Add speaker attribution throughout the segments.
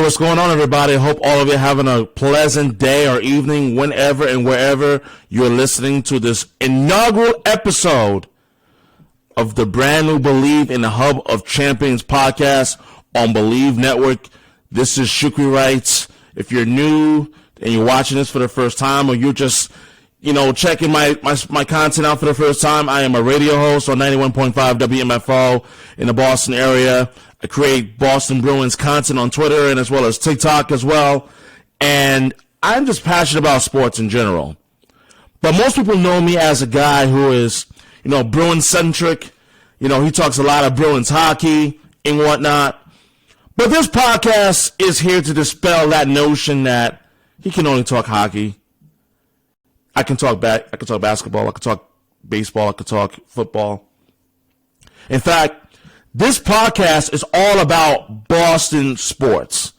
Speaker 1: what's going on, everybody? I hope all of you are having a pleasant day or evening whenever and wherever you're listening to this inaugural episode of the brand new Bleav in the Hub of Champions podcast on Bleav Network. This is Shukri Wrights. If you're new and you're watching this for the first time, or you're just, checking my content out for the first time, I am a radio host on 91.5 WMFO in the Boston area. I create Boston Bruins content on Twitter and as well as TikTok as well. And I'm just passionate about sports in general. But most people know me as a guy who is, Bruins centric. He talks a lot of Bruins hockey and whatnot. But this podcast is here to dispel that notion that he can only talk hockey. I can talk basketball, I can talk baseball, I can talk football. In fact, this podcast is all about Boston sports.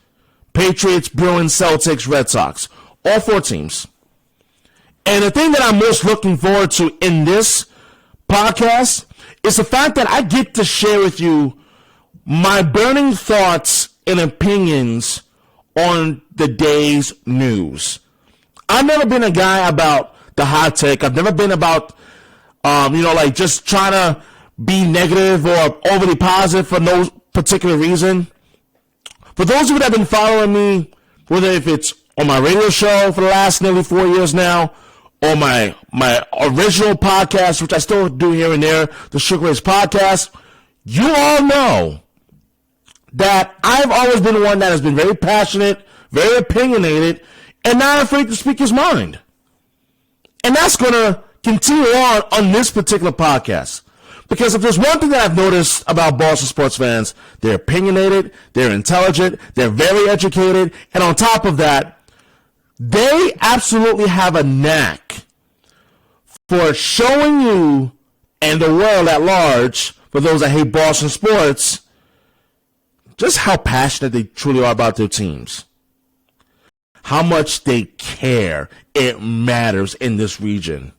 Speaker 1: Patriots, Bruins, Celtics, Red Sox. All four teams. And the thing that I'm most looking forward to in this podcast is the fact that I get to share with you my burning thoughts and opinions on the day's news. I've never been a guy about the hot take. I've never been about, just trying to be negative or overly positive for no particular reason. For those of you that have been following me, whether if it's on my radio show for the last nearly 4 years now, or my original podcast, which I still do here and there, the Sugar Race podcast, you all know that I've always been one that has been very passionate, very opinionated, and not afraid to speak his mind. And that's going to continue on this particular podcast. Because if there's one thing that I've noticed about Boston sports fans, they're opinionated, they're intelligent, they're very educated, and on top of that, they absolutely have a knack for showing you and the world at large, for those that hate Boston sports, just how passionate they truly are about their teams. How much they care. It matters in this region.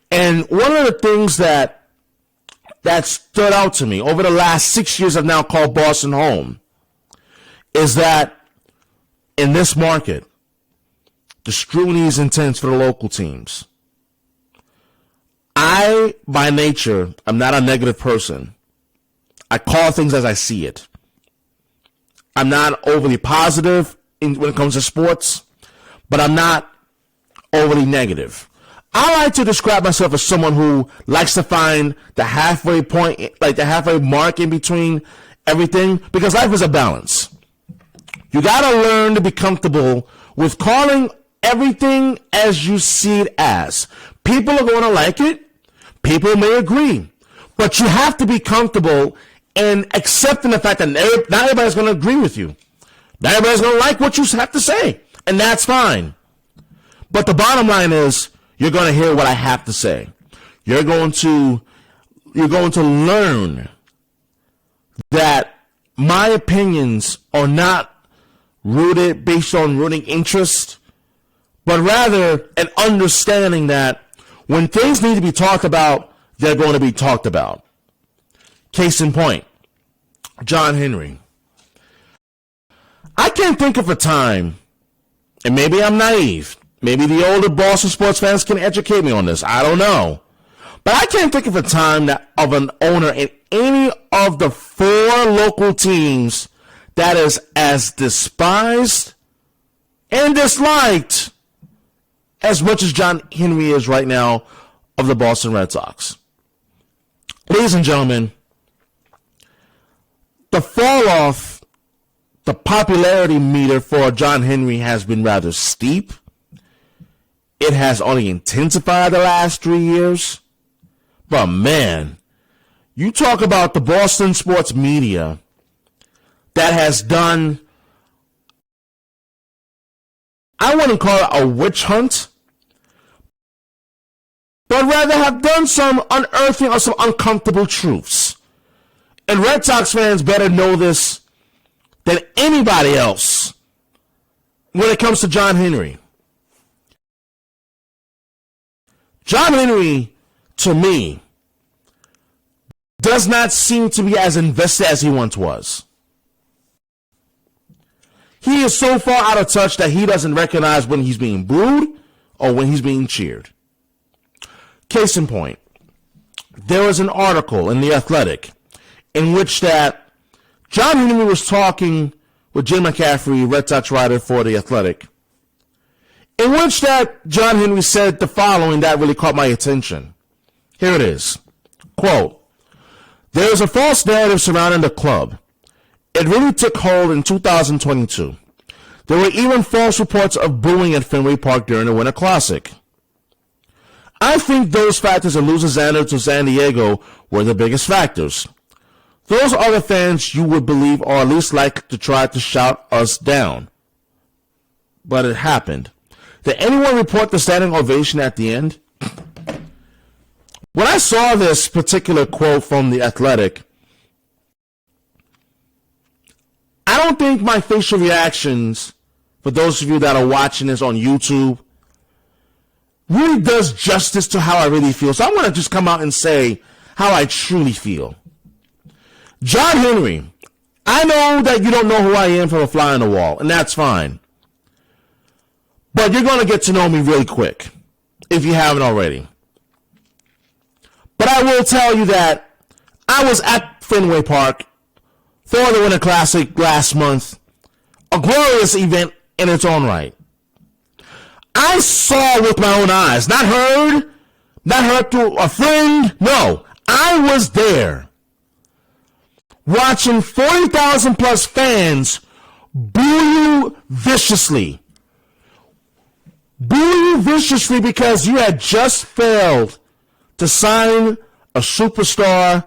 Speaker 1: And one of the things that stood out to me over the last 6 years I've now called Boston home is that in this market, the scrutiny is intense for the local teams. I, by nature, am not a negative person. I call things as I see it. I'm not overly positive when it comes to sports, but I'm not overly negative. I like to describe myself as someone who likes to find the halfway point, like the halfway mark in between everything, because life is a balance. You gotta learn to be comfortable with calling everything as you see it as. People are gonna like it. People may agree. But you have to be comfortable in accepting the fact that not everybody's gonna agree with you. Not everybody's gonna like what you have to say. And that's fine. But the bottom line is, you're going to hear what I have to say. You're going to learn that my opinions are not rooted based on rooting interest, but rather an understanding that when things need to be talked about, they're going to be talked about. Case in point, John Henry. I can't think of a time, and maybe I'm naive, maybe the older Boston sports fans can educate me on this. I don't know. But I can't think of a time of an owner in any of the four local teams that is as despised and disliked as much as John Henry is right now of the Boston Red Sox. Ladies and gentlemen, the fall off, the popularity meter for John Henry has been rather steep. It has only intensified the last 3 years. But man, you talk about the Boston sports media that has done, I wouldn't call it a witch hunt, but rather have done some unearthing of some uncomfortable truths. And Red Sox fans better know this than anybody else when it comes to John Henry. John Henry, to me, does not seem to be as invested as he once was. He is so far out of touch that he doesn't recognize when he's being booed or when he's being cheered. Case in point, there was an article in The Athletic in which that John Henry was talking with Jim McCaffrey, Red Sox writer for The Athletic, in which that John Henry said the following that really caught my attention. Here it is. Quote, "There is a false narrative surrounding the club. It really took hold in 2022. There were even false reports of booing at Fenway Park during the Winter Classic. I think those factors of losing Xander to San Diego were the biggest factors. Those other fans you would believe are at least likely to try to shout us down. But it happened. Did anyone report the standing ovation at the end?" When I saw this particular quote from The Athletic, I don't think my facial reactions, for those of you that are watching this on YouTube, really does justice to how I really feel. So I'm going to just come out and say how I truly feel. John Henry, I know that you don't know who I am from a fly on the wall, and that's fine. But you're going to get to know me really quick, if you haven't already. But I will tell you that I was at Fenway Park for the Winter Classic last month, a glorious event in its own right. I saw with my own eyes, not heard through a friend. No, I was there watching 40,000 plus fans boo you viciously. Boo you viciously because you had just failed to sign a superstar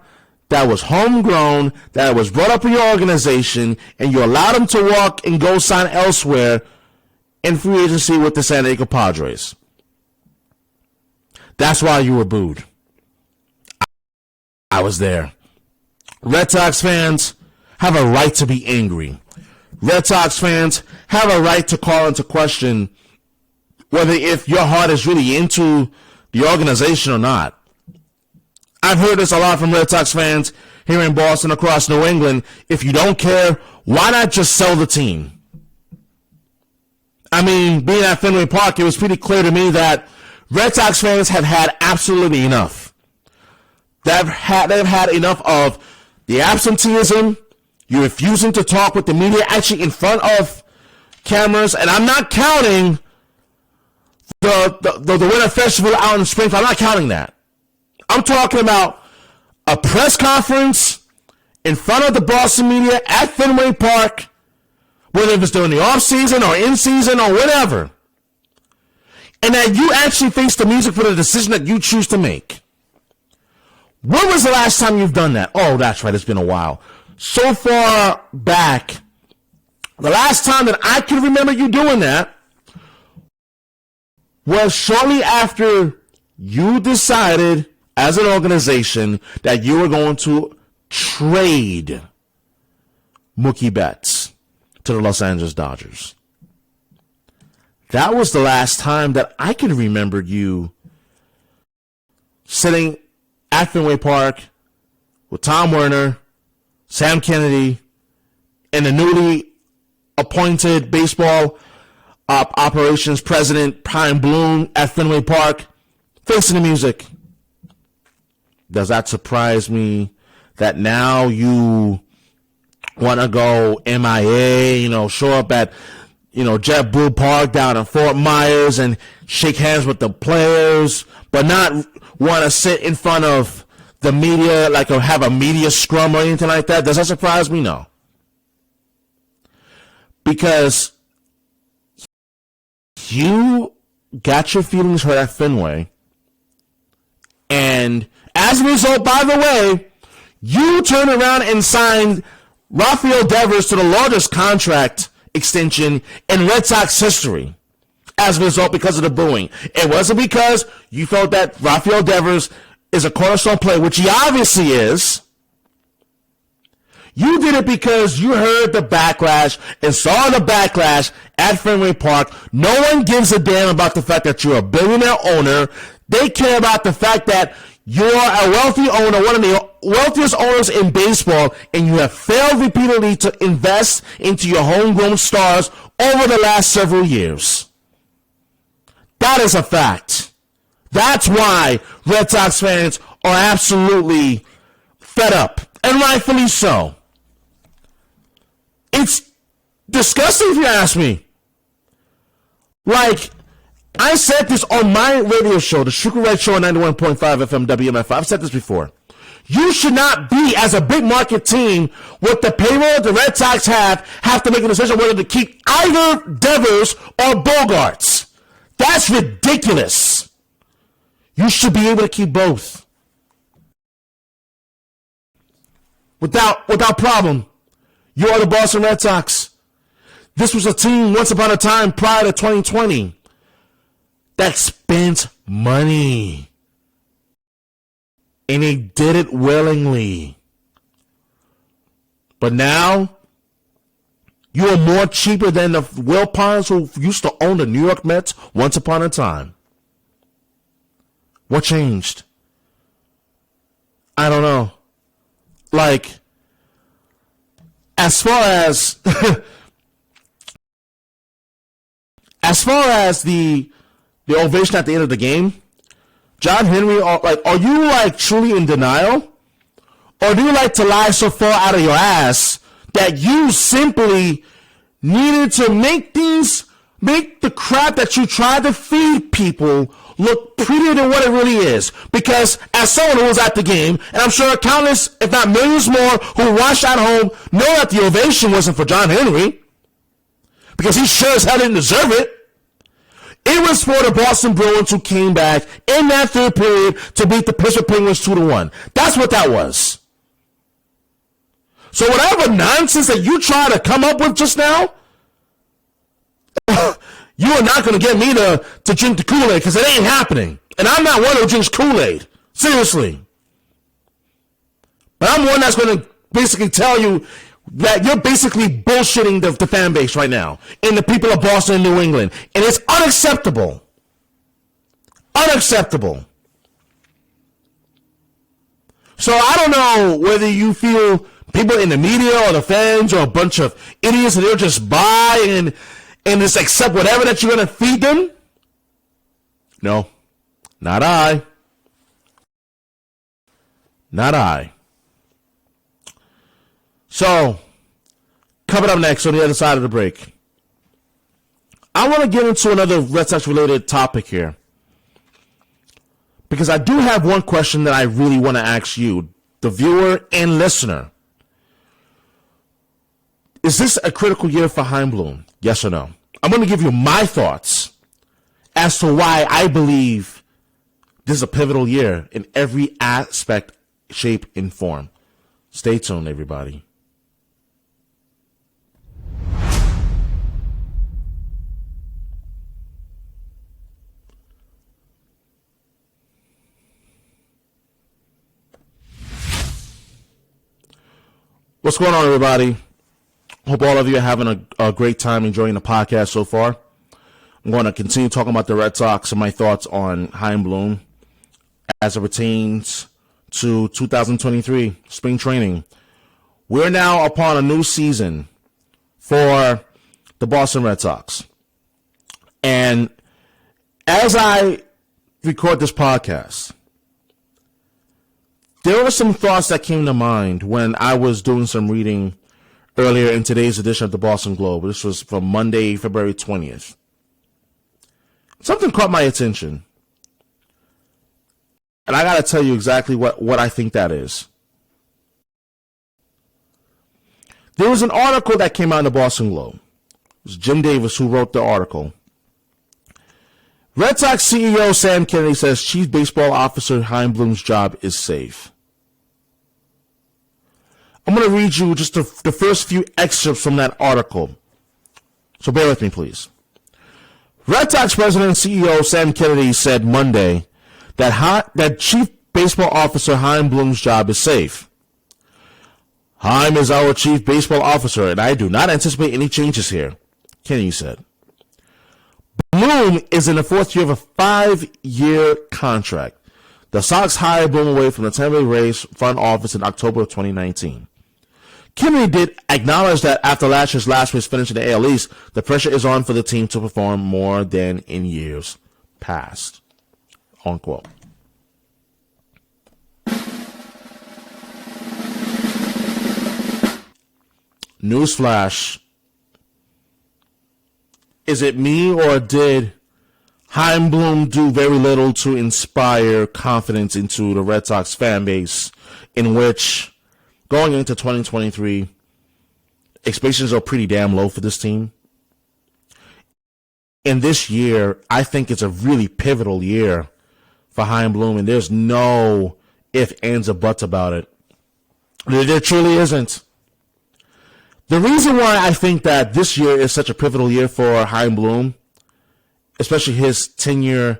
Speaker 1: that was homegrown, that was brought up in your organization, and you allowed him to walk and go sign elsewhere in free agency with the San Diego Padres. That's why you were booed. I was there. Red Sox fans have a right to be angry. Red Sox fans have a right to call into question whether if your heart is really into the organization or not. I've heard this a lot from Red Sox fans here in Boston, across New England. If you don't care, why not just sell the team? I mean, being at Fenway Park, it was pretty clear to me that Red Sox fans have had absolutely enough. They've had enough of the absenteeism, you refusing to talk with the media, actually in front of cameras, and I'm not counting the Winter Festival out in Springfield. I'm not counting that. I'm talking about a press conference in front of the Boston media at Fenway Park, whether it was during the off season or in season or whatever, and that you actually face the music for the decision that you choose to make. When was the last time you've done that? Oh, that's right, it's been a while. So far back, the last time that I can remember you doing that was shortly after you decided as an organization that you were going to trade Mookie Betts to the Los Angeles Dodgers. That was the last time that I can remember you sitting at Fenway Park with Tom Werner, Sam Kennedy, and the newly appointed baseball operations president, Chaim Bloom, at Fenway Park, facing the music. Does that surprise me that now you want to go MIA, show up at, JetBlue Park down in Fort Myers and shake hands with the players, but not want to sit in front of the media, like have a media scrum or anything like that? Does that surprise me? No. Because you got your feelings hurt at Fenway, and as a result, by the way, you turned around and signed Rafael Devers to the largest contract extension in Red Sox history as a result because of the booing. It wasn't because you felt that Rafael Devers is a cornerstone player, which he obviously is. You did it because you heard the backlash and saw the backlash at Fenway Park. No one gives a damn about the fact that you're a billionaire owner. They care about the fact that You're a wealthy owner, one of the wealthiest owners in baseball, and you have failed repeatedly to invest into your homegrown stars over the last several years. That is a fact. That's why Red Sox fans are absolutely fed up, and rightfully so. It's disgusting if you ask me. Like, I said this on my radio show, the Sugar Red Show on 91.5 FM WMF. I've said this before. You should not be, as a big market team, with the payroll the Red Sox have to make a decision whether to keep either Devers or Bogarts. That's ridiculous. You should be able to keep both. Without problem. You are the Boston Red Sox. This was a team once upon a time prior to 2020 that spent money. And they did it willingly. But now, you are more cheaper than the Will Pines who used to own the New York Mets once upon a time. What changed? I don't know. Like, as far as the ovation at the end of the game, John Henry, are you truly in denial? Or do you like to lie so far out of your ass that you simply needed to make the crap that you tried to feed people look prettier than what it really is? Because as someone who was at the game, and I'm sure countless, if not millions more, who watched at home, know that the ovation wasn't for John Henry, because he sure as hell didn't deserve it. It was for the Boston Bruins who came back in that third period to beat the Pittsburgh Penguins 2-1. That's what that was. So whatever nonsense that you try to come up with just now, you are not going to get me to drink the Kool-Aid, because it ain't happening. And I'm not one who drinks Kool-Aid. Seriously. But I'm one that's going to basically tell you that you're basically bullshitting the fan base right now and the people of Boston and New England. And it's unacceptable. Unacceptable. So I don't know whether you feel people in the media or the fans are a bunch of idiots and they'll just buy and just accept whatever that you're going to feed them. No, not I. Not I. So, coming up next on the other side of the break, I want to get into another Red Sox related topic here. Because I do have one question that I really want to ask you, the viewer and listener. Is this a critical year for Chaim Bloom? Yes or no? I'm going to give you my thoughts as to why I believe this is a pivotal year in every aspect, shape, and form. Stay tuned, everybody. What's going on, everybody? Hope all of you are having a great time enjoying the podcast so far. I'm going to continue talking about the Red Sox and my thoughts on Chaim Bloom as it pertains to 2023 spring training. We're now upon a new season for the Boston Red Sox. And as I record this podcast, there were some thoughts that came to mind when I was doing some reading earlier in today's edition of the Boston Globe. This was from Monday, February 20th. Something caught my attention. And I got to tell you exactly what I think that is. There was an article that came out in the Boston Globe. It was Jim Davis who wrote the article. Red Sox CEO Sam Kennedy says Chief Baseball Officer Chaim Bloom's job is safe. I'm going to read you just the first few excerpts from that article. So bear with me, please. Red Sox President and CEO Sam Kennedy said Monday that Chief Baseball Officer Chaim Bloom's job is safe. Chaim is our Chief Baseball Officer, and I do not anticipate any changes here, Kennedy said. Bloom is in the fourth year of a 5-year contract. The Sox hired Bloom away from the Tampa Bay Rays front office in October of 2019. Kennedy did acknowledge that after last year's last place finish in the AL East, the pressure is on for the team to perform more than in years past. Unquote. Newsflash. Is it me, or did Chaim Bloom do very little to inspire confidence into the Red Sox fan base, in which going into 2023, expectations are pretty damn low for this team? And this year, I think it's a really pivotal year for Chaim Bloom, and there's no ifs, ands, or buts about it. There truly isn't. The reason why I think that this year is such a pivotal year for Chaim Bloom, especially his tenure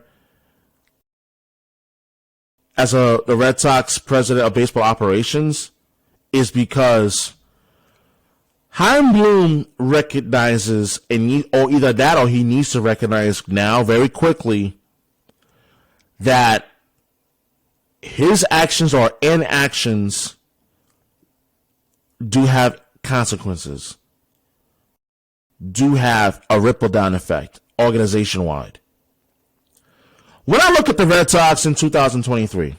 Speaker 1: as the Red Sox president of baseball operations, is because Chaim Bloom recognizes, or either that or he needs to recognize now very quickly, that his actions or inactions do have consequences, do have a ripple down effect organization wide. When I look at the Red Sox in 2023,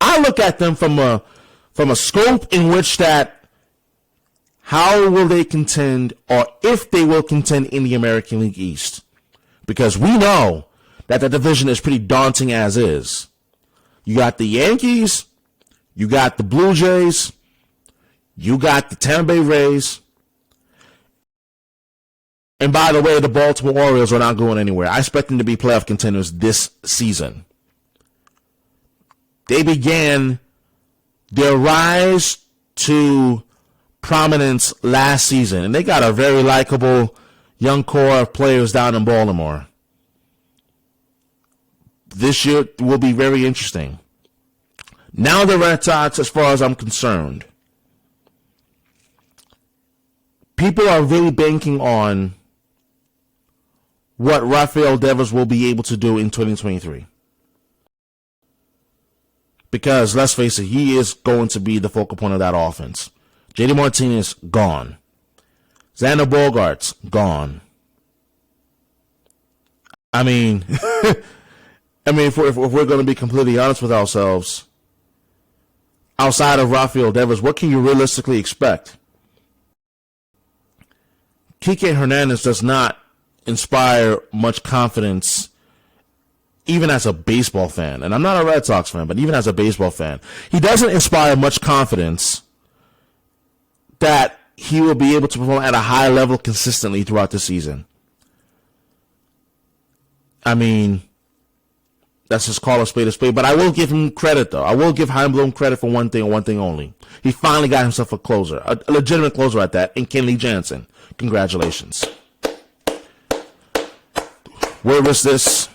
Speaker 1: I look at them from a scope in which that how will they contend, or if they will contend in the American League East, because we know that the division is pretty daunting as is. You got the Yankees, you got the Blue Jays, you got the Tampa Bay Rays, and by the way, the Baltimore Orioles are not going anywhere. I expect them to be playoff contenders this season. They began their rise to prominence last season, and they got a very likable young core of players down in Baltimore. This year will be very interesting. Now the Red Sox, as far as I'm concerned, people are really banking on what Rafael Devers will be able to do in 2023. Because, let's face it, he is going to be the focal point of that offense. JD Martinez, gone. Xander Bogaerts, gone. I mean, if we're going to be completely honest with ourselves, outside of Rafael Devers, what can you realistically expect? Kike Hernandez does not inspire much confidence, even as a baseball fan. And I'm not a Red Sox fan, but even as a baseball fan, he doesn't inspire much confidence that he will be able to perform at a high level consistently throughout the season. I mean, let's just call a spade, but I will give him credit, though. I will give Chaim Bloom credit for one thing and one thing only. He finally got himself a closer, a legitimate closer at that, in Kenley Jansen. Congratulations. Where was this?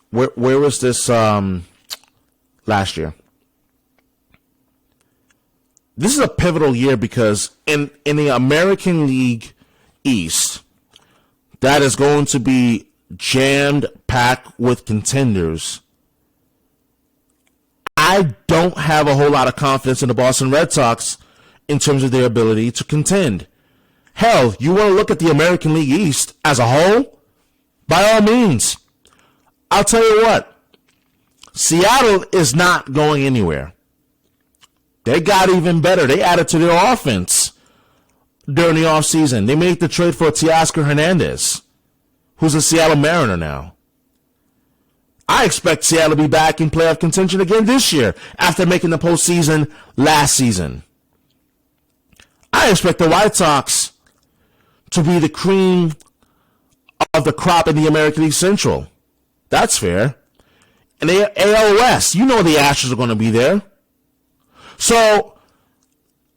Speaker 1: Where was this last year? This is a pivotal year because in the American League East, that is going to be jammed packed with contenders. I don't have a whole lot of confidence in the Boston Red Sox in terms of their ability to contend. Hell, you want to look at the American League East as a whole? By all means. I'll tell you what. Seattle is not going anywhere. They got even better. They added to their offense during the offseason. They made the trade for Teoscar Hernandez, who's a Seattle Mariner now. I expect Seattle to be back in playoff contention again this year after making the postseason last season. I expect the White Sox to be the cream of the crop in the American League Central. That's fair. And the AL West, you know the Astros are going to be there. So,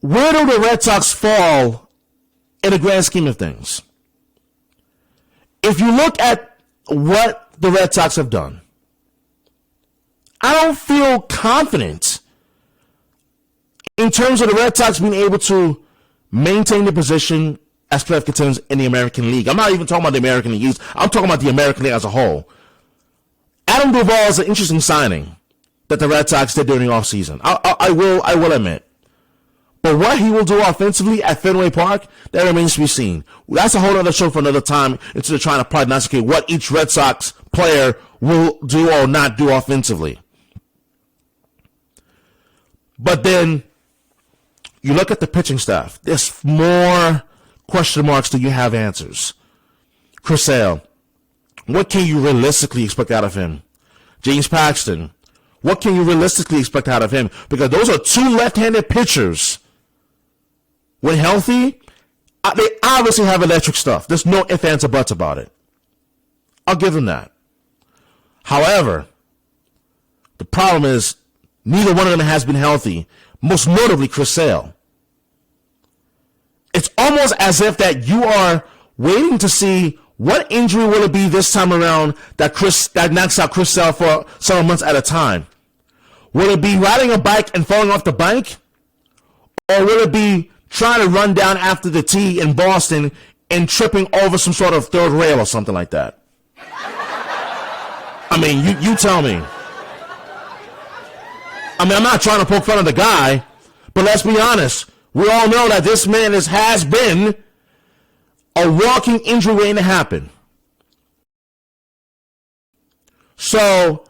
Speaker 1: where do the Red Sox fall in the grand scheme of things? If you look at what the Red Sox have done, I don't feel confident in terms of the Red Sox being able to maintain the position as playoff contenders in the American League. I'm not even talking about the American League East. I'm talking about the American League as a whole. Adam Duvall is an interesting signing that the Red Sox did during the offseason. I will admit. But what he will do offensively at Fenway Park, that remains to be seen. That's a whole other show for another time, instead of trying to prognosticate what each Red Sox player will do or not do offensively. But then you look at the pitching staff. There's more question marks than you have answers. Chris Sale, what can you realistically expect out of him? James Paxton, what can you realistically expect out of him? Because those are two left-handed pitchers. When healthy, they obviously have electric stuff. There's no ifs, ands, or buts about it. I'll give them that. However, the problem is neither one of them has been healthy, most notably Chris Sale. It's almost as if that you are waiting to see what injury will it be this time around that knocks out Chris Sale for several months at a time. Will it be riding a bike and falling off the bike? Or will it be trying to run down after the tee in Boston and tripping over some sort of third rail or something like that? I mean, you tell me. I mean, I'm not trying to poke fun of the guy, but let's be honest. We all know that this man has been a walking injury waiting to happen. So,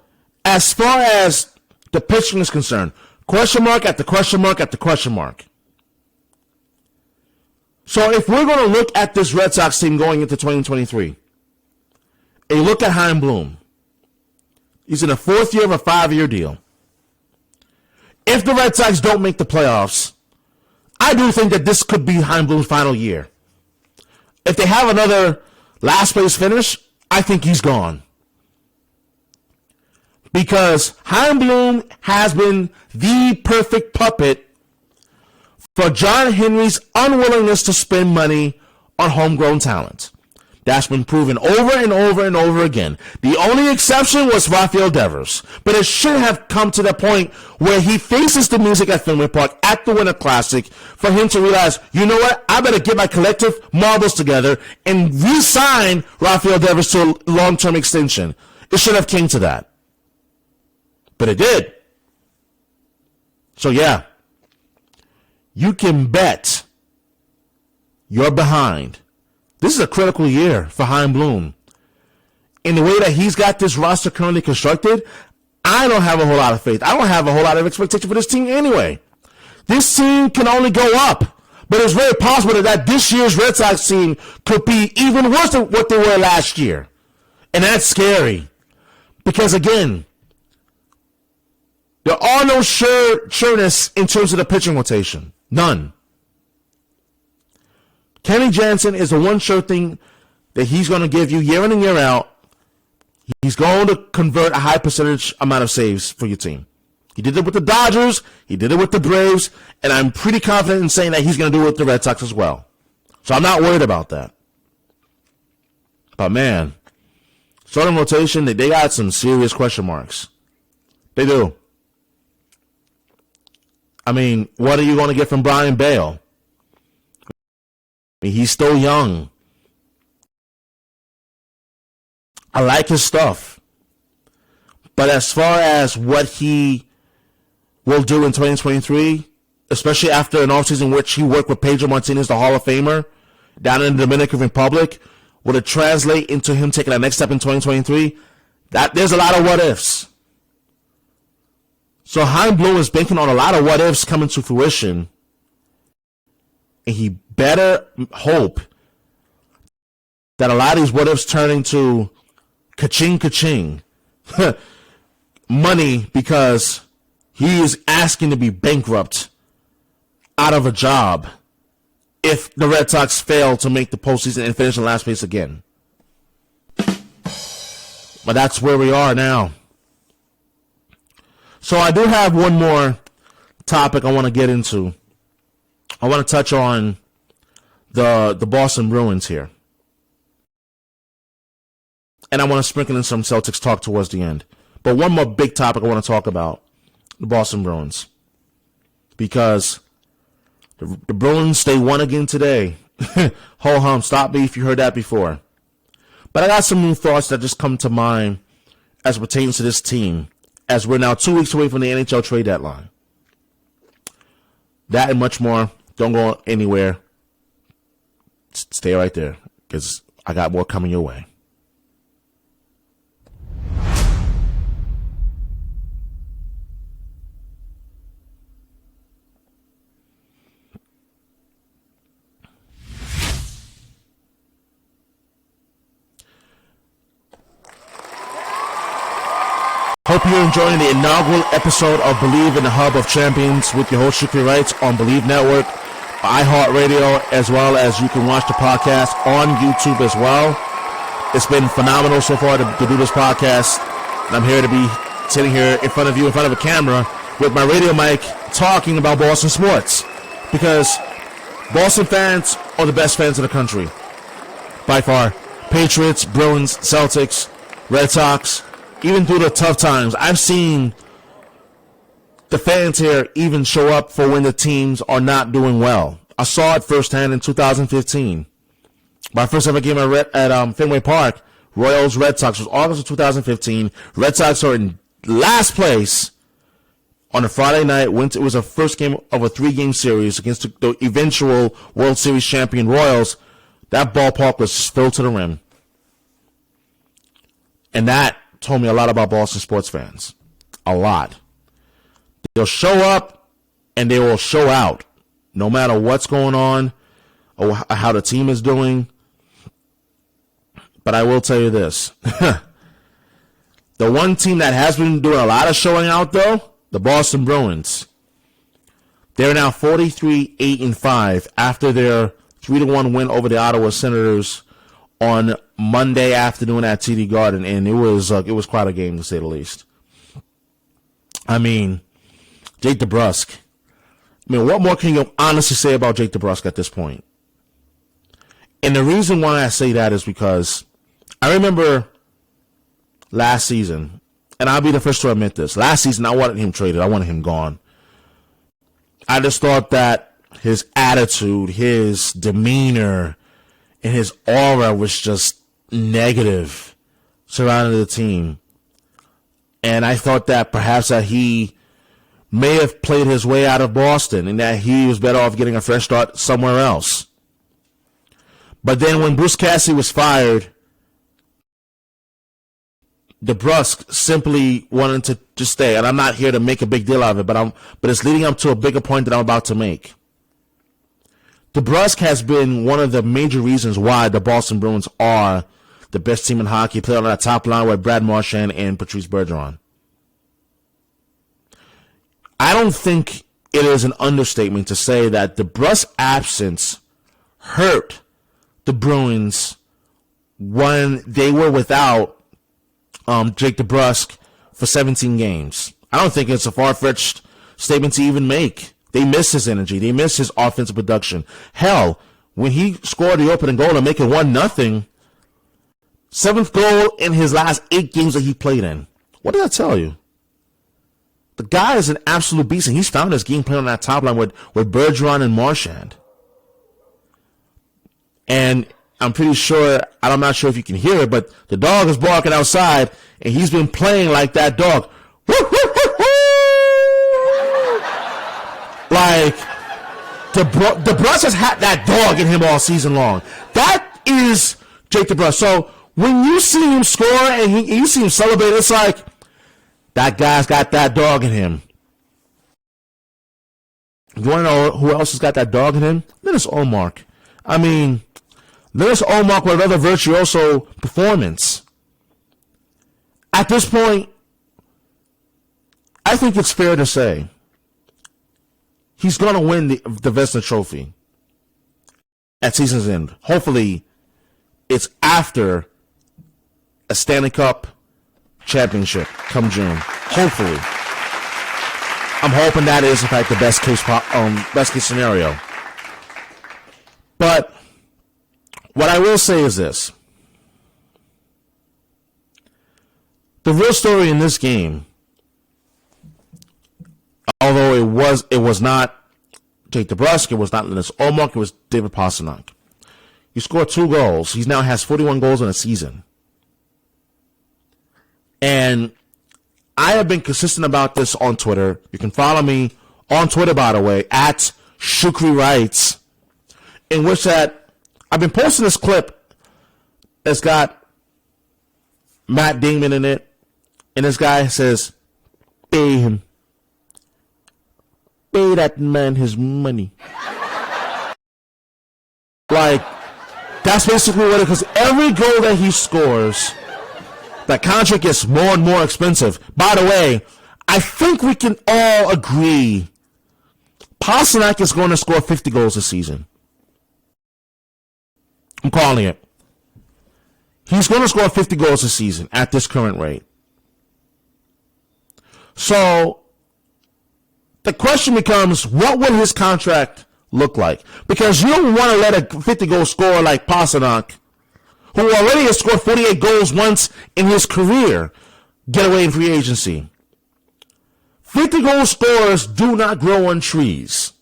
Speaker 1: as far as the pitching is concerned, question mark after question mark after question mark. So, if we're going to look at this Red Sox team going into 2023, a look at Chaim Bloom. He's in the fourth year of a 5-year deal. If the Red Sox don't make the playoffs, I do think that this could be Chaim Bloom's final year. If they have another last place finish, I think he's gone. Because Chaim Bloom has been the perfect puppet for John Henry's unwillingness to spend money on homegrown talent. That's been proven over and over and over again. The only exception was Rafael Devers. But it should have come to the point where he faces the music at Fenway Park at the Winter Classic for him to realize, you know what, I better get my collective marbles together and re-sign Rafael Devers to a long-term extension. It should have came to that. But it did. So yeah, you can bet you're behind. This is a critical year for Chaim Bloom. In the way that he's got this roster currently constructed, I don't have a whole lot of faith. I don't have a whole lot of expectation for this team anyway. This team can only go up. But it's very possible that this year's Red Sox team could be even worse than what they were last year. And that's scary. Because again, there are no sureness in terms of the pitching rotation. None. Kenny Jansen is the one sure thing that he's going to give you year in and year out. He's going to convert a high percentage amount of saves for your team. He did it with the Dodgers. He did it with the Braves. And I'm pretty confident in saying that he's going to do it with the Red Sox as well. So I'm not worried about that. But man, starting rotation, they got some serious question marks. They do. I mean, what are you going to get from Brian Bale? He's still young. I like his stuff. But as far as what he will do in 2023, especially after an offseason in which he worked with Pedro Martinez, the Hall of Famer, down in the Dominican Republic, will it translate into him taking that next step in 2023? There's a lot of what ifs. So Chaim Bloom is banking on a lot of what ifs coming to fruition. And he better hope that a lot of these what ifs turn into ka-ching money, because he is asking to be bankrupt out of a job if the Red Sox fail to make the postseason and finish in last place again. But that's where we are now. So I do have one more topic I want to get into. I want to touch on the Boston Bruins here. And I want to sprinkle in some Celtics talk towards the end. But one more big topic I want to talk about, the Boston Bruins. Because the Bruins, they won again today. Ho hum, stop me if you heard that before. But I got some new thoughts that just come to mind as it pertains to this team, as we're now 2 weeks away from the NHL trade deadline. That and much more. Don't go anywhere. Stay right there, because I got more coming your way. Hope you're enjoying the inaugural episode of Bleav in the Hub of Champions with your host, Shukri Wrights, on Bleav Network, iHeartRadio, as well as you can watch the podcast on YouTube as well. It's been phenomenal so far to do this podcast. And I'm here to be sitting here in front of you, in front of a camera, with my radio mic, talking about Boston sports. Because Boston fans are the best fans in the country. By far. Patriots, Bruins, Celtics, Red Sox. Even through the tough times, I've seen the fans here even show up for when the teams are not doing well. I saw it firsthand in 2015. My first ever game at Fenway Park, Royals Red Sox, was August of 2015. Red Sox are in last place on a Friday night. It was a first game of a 3-game series against the eventual World Series champion Royals. That ballpark was filled to the rim. And that told me a lot about Boston sports fans. A lot. They'll show up and they will show out no matter what's going on or how the team is doing. But I will tell you this. The one team that has been doing a lot of showing out, though, the Boston Bruins. They're now 43-8-5 after their 3-1 win over the Ottawa Senators on Monday afternoon at TD Garden, and it was quite a game, to say the least. I mean, Jake DeBrusk. What more can you honestly say about Jake DeBrusk at this point? And the reason why I say that is because I remember last season, and I'll be the first to admit this, last season I wanted him traded. I wanted him gone. I just thought that his attitude, his demeanor, and his aura was just negative surrounding the team. And I thought that perhaps that he may have played his way out of Boston and that he was better off getting a fresh start somewhere else. But then when Bruce Cassidy was fired, DeBrusk simply wanted to just stay. And I'm not here to make a big deal out of it, but it's leading up to a bigger point that I'm about to make. DeBrusk has been one of the major reasons why the Boston Bruins are the best team in hockey, playing on that top line with Brad Marchand and Patrice Bergeron. I don't think it is an understatement to say that DeBrusk's absence hurt the Bruins when they were without Jake DeBrusk for 17 games. I don't think it's a far-fetched statement to even make. They miss his energy. They miss his offensive production. Hell, when he scored the opening goal to make it 1-0, 7th goal in his last 8 games that he played in. What did that tell you? The guy is an absolute beast, and he's found his game playing on that top line with Bergeron and Marchand. And I'm pretty sure, I'm not sure if you can hear it, but the dog is barking outside, and he's been playing like that dog. Like, DeBrusk has had that dog in him all season long. That is Jake DeBrusk. So when you see him score and you see him celebrate, it's like, that guy's got that dog in him. You want to know who else has got that dog in him? Linus Ullmark. I mean, Linus Ullmark with another virtuoso performance. At this point, I think it's fair to say he's going to win the Vezina Trophy at season's end. Hopefully, it's after a Stanley Cup championship come June. Hopefully. I'm hoping that is, in fact, the best case scenario. But what I will say is this. The real story in this game, although it was not Jake DeBrusk, it was not Linus Ullmark, it was David Pastrnak. He scored 2 goals. He now has 41 goals in a season. And I have been consistent about this on Twitter. You can follow me on Twitter, by the way, at Shukri Writes, in which that I've been posting this clip that's got Matt Damon in it. And this guy says, pay him. Pay that man his money. Like, that's basically what it is. Because every goal that he scores, that contract gets more and more expensive. By the way, I think we can all agree Pastrnak is going to score 50 goals this season. I'm calling it. He's going to score 50 goals this season at this current rate. So, the question becomes, what would his contract look like? Because you don't want to let a 50-goal scorer like Pastrnak, who already has scored 48 goals once in his career, get away in free agency. 50-goal scorers do not grow on trees.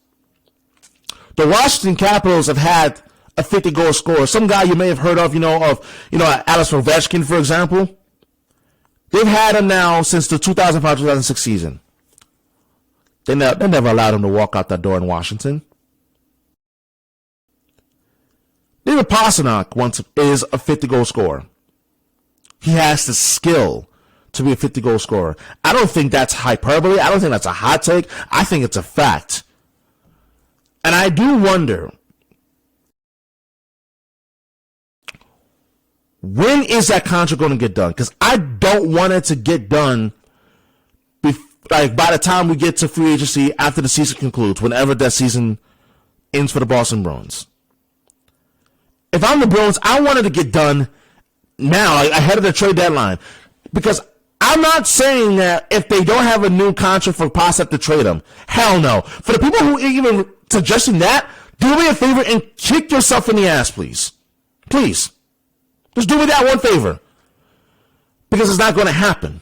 Speaker 1: The Washington Capitals have had a 50-goal scorer. Some guy you may have heard of, Alex Ovechkin, for example. They've had him now since the 2005-2006 season. They never allowed him to walk out that door in Washington. David Pastrnak is a 50-goal scorer. He has the skill to be a 50-goal scorer. I don't think that's hyperbole. I don't think that's a hot take. I think it's a fact. And I do wonder, when is that contract going to get done? Because I don't want it to get done by the time we get to free agency after the season concludes, whenever that season ends for the Boston Bruins. If I'm the Bruins, I want it to get done now, ahead of the trade deadline. Because I'm not saying that if they don't have a new contract for Pastrnak to trade him. Hell no. For the people who are even suggesting that, do me a favor and kick yourself in the ass, please. Please. Just do me that one favor. Because it's not going to happen.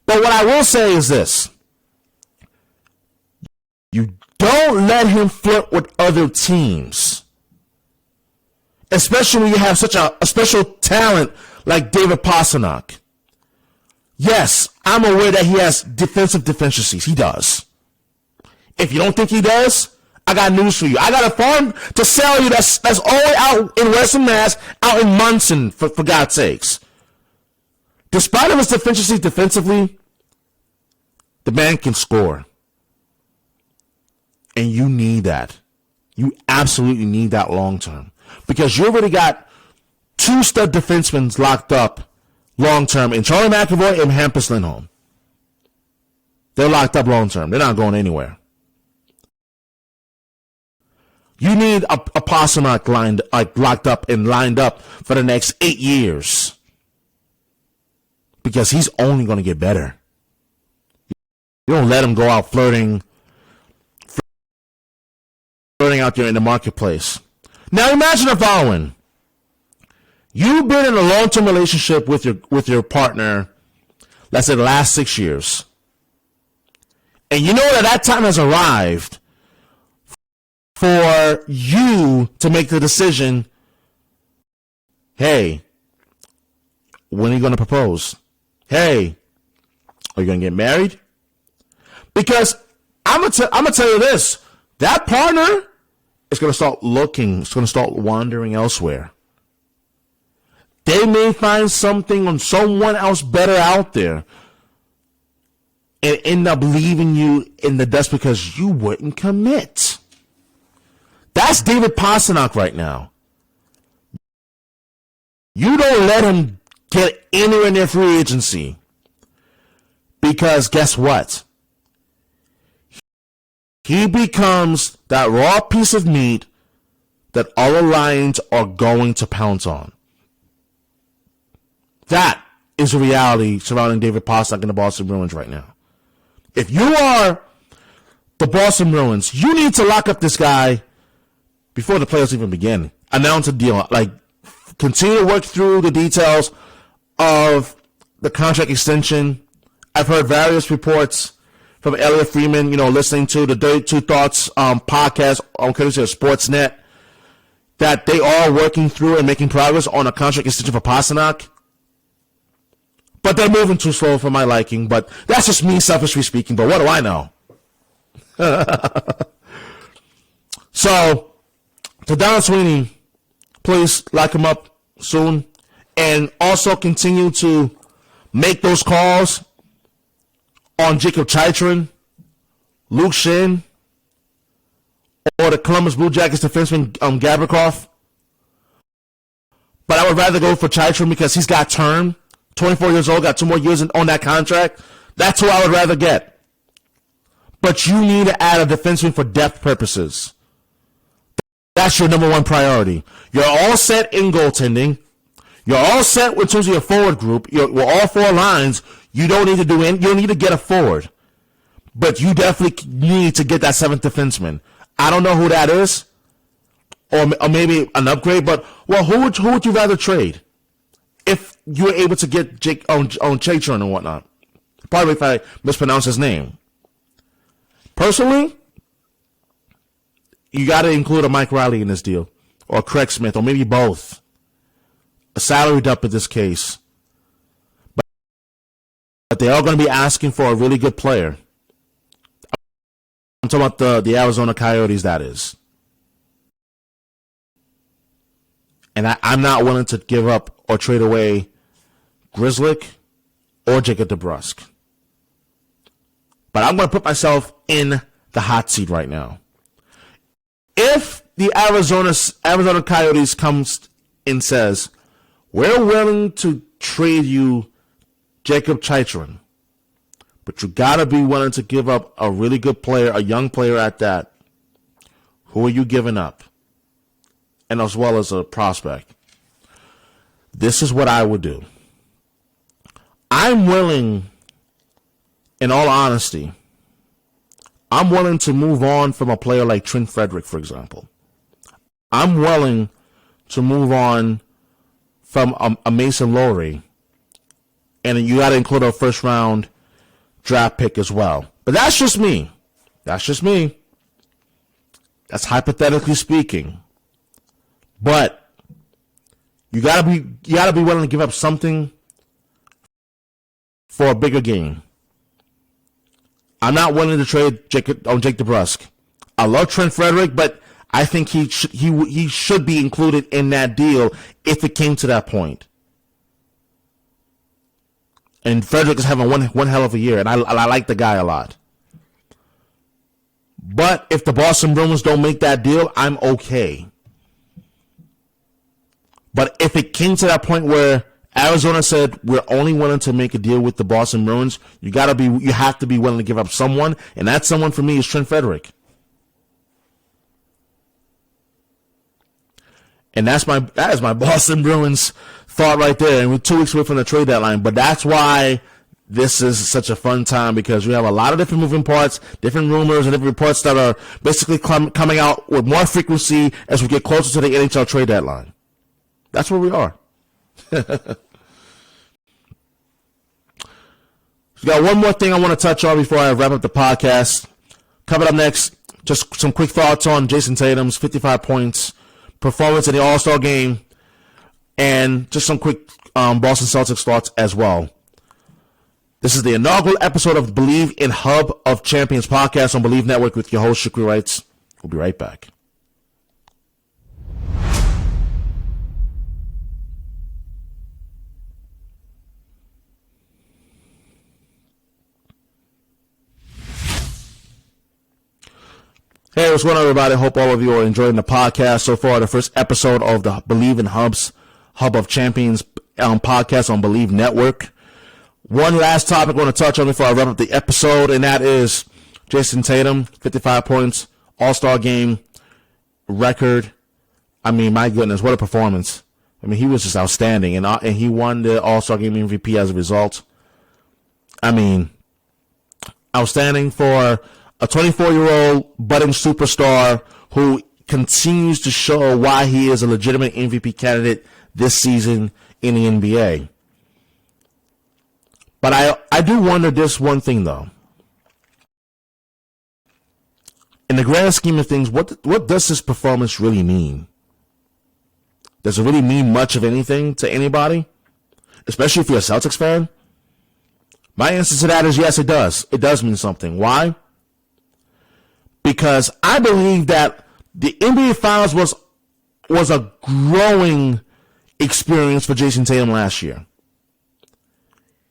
Speaker 1: But what I will say is this. You don't let him flirt with other teams. Especially when you have such a special talent like David Pastrnak. Yes, I'm aware that he has defensive deficiencies. He does. If you don't think he does, I got news for you. I got a farm to sell you that's all the way out in Western Mass, out in Munson, for God's sakes. Despite of his deficiencies defensively, the man can score. And you need that. You absolutely need that long term. Because you already got two stud defensemen locked up long term in Charlie McAvoy and Hampus Lindholm. They're locked up long term. They're not going anywhere. You need a Pastrnak locked up and lined up for the next 8 years. Because he's only going to get better. You don't let him go out flirting out there in the marketplace. Now imagine the following. You've been in a long-term relationship with your partner, let's say the last 6 years. And you know that time has arrived for you to make the decision, hey, when are you going to propose? Hey, are you going to get married? Because I'm going to tell you this, that partner is going to start looking, it's going to start wandering elsewhere. They may find something on someone else better out there and end up leaving you in the dust because you wouldn't commit. That's David Pastrnak right now. You don't let him get anywhere near free agency because guess what? He becomes that raw piece of meat that all the Lions are going to pounce on. That is the reality surrounding David Pastrnak and the Boston Bruins right now. If you are the Boston Bruins, you need to lock up this guy before the playoffs even begin. Announce a deal. Continue to work through the details of the contract extension. I've heard various reports from Elliot Freeman, listening to the Dirty Two Thoughts podcast on courtesy of Sportsnet, that they are working through and making progress on a contract extension for Pastrnak. But they're moving too slow for my liking. But that's just me selfishly speaking. But what do I know? So, to Don Sweeney, please lock him up soon. And also continue to make those calls on Jacob Chychrun, Luke Shin, or the Columbus Blue Jackets defenseman Gavrikov. But I would rather go for Chychrun because he's got term. 24 years old, got 2 more years on that contract. That's who I would rather get. But you need to add a defenseman for depth purposes. That's your number one priority. You're all set in goaltending. You're all set in terms of your forward group. With all 4 lines. You don't need to do any. You don't need to get a forward. But you definitely need to get that 7th defenseman. I don't know who that is. Or maybe an upgrade. But, well, who would you rather trade? If you were able to get Jake on Chychrun and whatnot. Probably if I mispronounce his name. Personally, you got to include a Mike Riley in this deal. Or Craig Smith. Or maybe both. A salary dump in this case. But they are going to be asking for a really good player. I'm talking about the Arizona Coyotes, that is. And I'm not willing to give up or trade away Grzelcyk or Jacob DeBrusk. But I'm going to put myself in the hot seat right now. If the Arizona Coyotes comes and says, we're willing to trade you Jacob Chychrun, but you got to be willing to give up a really good player, a young player at that, who are you giving up? And as well as a prospect. This is what I would do. I'm willing, in all honesty, I'm willing to move on from a player like Trent Frederick, for example. I'm willing to move on from a Mason Lowry. And you got to include a first-round draft pick as well. But that's just me. That's just me. That's hypothetically speaking. But you gotta be willing to give up something for a bigger gain. I'm not willing to trade Jake DeBrusk. I love Trent Frederick, but I think he should be included in that deal if it came to that point. And Frederick is having one hell of a year, and I like the guy a lot. But if the Boston Bruins don't make that deal, I'm okay. But if it came to that point where Arizona said we're only willing to make a deal with the Boston Bruins, you have to be willing to give up someone, and that someone for me is Trent Frederick. And that is my Boston Bruins thought right there. And we're 2 weeks away from the trade deadline, but that's why this is such a fun time, because we have a lot of different moving parts, different rumors, and different reports that are basically coming out with more frequency as we get closer to the NHL trade deadline. That's where we are. We got one more thing I want to touch on before I wrap up the podcast. Coming up next, just some quick thoughts on Jason Tatum's 55 points performance in the All-Star game, and just some quick Boston Celtics thoughts as well. This is the inaugural episode of the Bleav in Hub of Champions podcast on Bleav Network with your host, Shukri Wrights. We'll be right back. Hey, what's going on, everybody? Hope all of you are enjoying the podcast so far. The first episode of the Bleav in Hub of Champions podcast on Bleav Network. One last topic I want to touch on before I wrap up the episode, and that is Jason Tatum, 55 points, All-Star game record. I mean, my goodness, what a performance. I mean, he was just outstanding, and he won the All-Star game MVP as a result. I mean, outstanding for a 24-year-old budding superstar who continues to show why he is a legitimate MVP candidate this season in the NBA. But I do wonder this one thing, though. In the grand scheme of things, what does this performance really mean? Does it really mean much of anything to anybody? Especially if you're a Celtics fan? My answer to that is yes, it does. It does mean something. Why? Because I believe that the NBA Finals was a growing experience for Jason Tatum last year.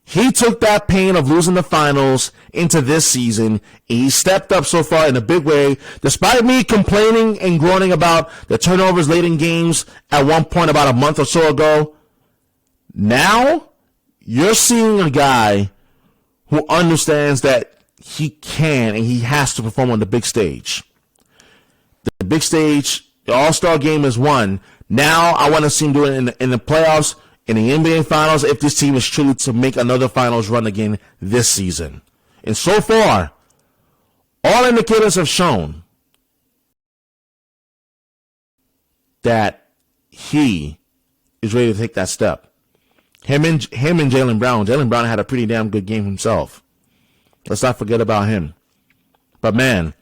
Speaker 1: He took that pain of losing the finals into this season, and he stepped up so far in a big way. Despite me complaining and groaning about the turnovers late in games at one point about a month or so ago, now you're seeing a guy who understands that he can and he has to perform on the big stage. The big stage, the All-Star game is won. Now I want to see him do it in the playoffs, in the NBA Finals, if this team is truly to make another finals run again this season. And so far, all indicators have shown that he is ready to take that step. Him and Jaylen Brown. Jaylen Brown had a pretty damn good game himself. Let's not forget about him. But man,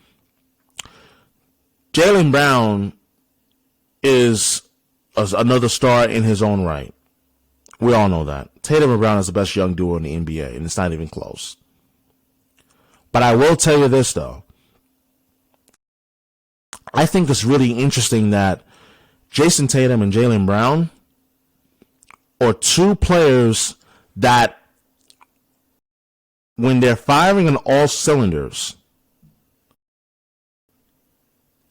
Speaker 1: Jaylen Brown is another star in his own right. We all know that. Tatum and Brown is the best young duo in the NBA, and it's not even close. But I will tell you this, though. I think it's really interesting that Jason Tatum and Jaylen Brown are two players that, when they're firing on all cylinders,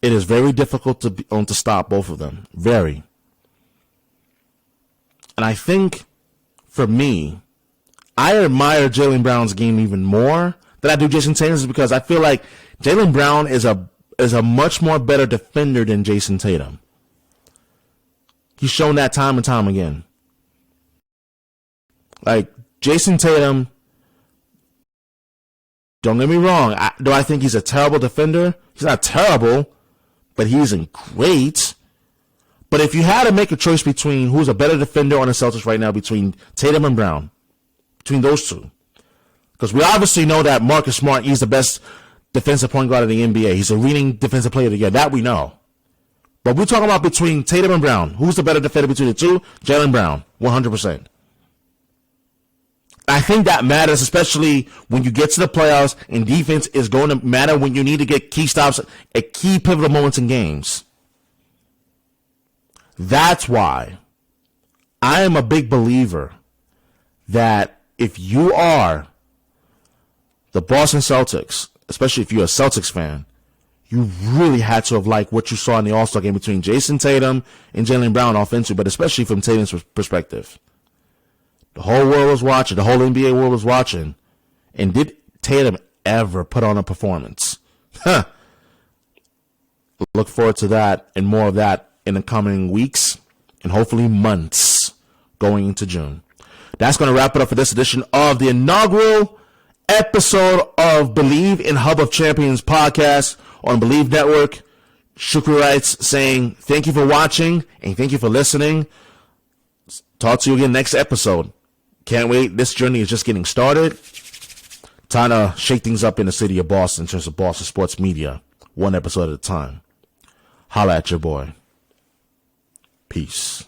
Speaker 1: it is very difficult to stop both of them. Very. And I think, for me, I admire Jaylen Brown's game even more than I do Jason Tatum's, because I feel like Jaylen Brown is a much more better defender than Jason Tatum. He's shown that time and time again. Like, Jason Tatum, don't get me wrong, do I think he's a terrible defender? He's not terrible, but he isn't great. But if you had to make a choice between who's a better defender on the Celtics right now, between Tatum and Brown, between those two, because we obviously know that Marcus Smart, he's the best defensive point guard in the NBA. He's a leading defensive player of the year. That we know. But we're talking about between Tatum and Brown. Who's the better defender between the two? Jaylen Brown, 100%. I think that matters, especially when you get to the playoffs, and defense is going to matter when you need to get key stops at key pivotal moments in games. That's why I am a big believer that if you are the Boston Celtics, especially if you're a Celtics fan, you really had to have liked what you saw in the All-Star game between Jason Tatum and Jaylen Brown offensively, but especially from Tatum's perspective. The whole world was watching. The whole NBA world was watching. And did Tatum ever put on a performance? Look forward to that and more of that in the coming weeks and hopefully months going into June. That's going to wrap it up for this edition of the inaugural episode of Bleav in Hub of Champions podcast on Bleav Network. Shukri writes saying, thank you for watching and thank you for listening. Talk to you again next episode. Can't wait. This journey is just getting started. Time to shake things up in the city of Boston in terms of Boston sports media. One episode at a time. Holla at your boy. Peace.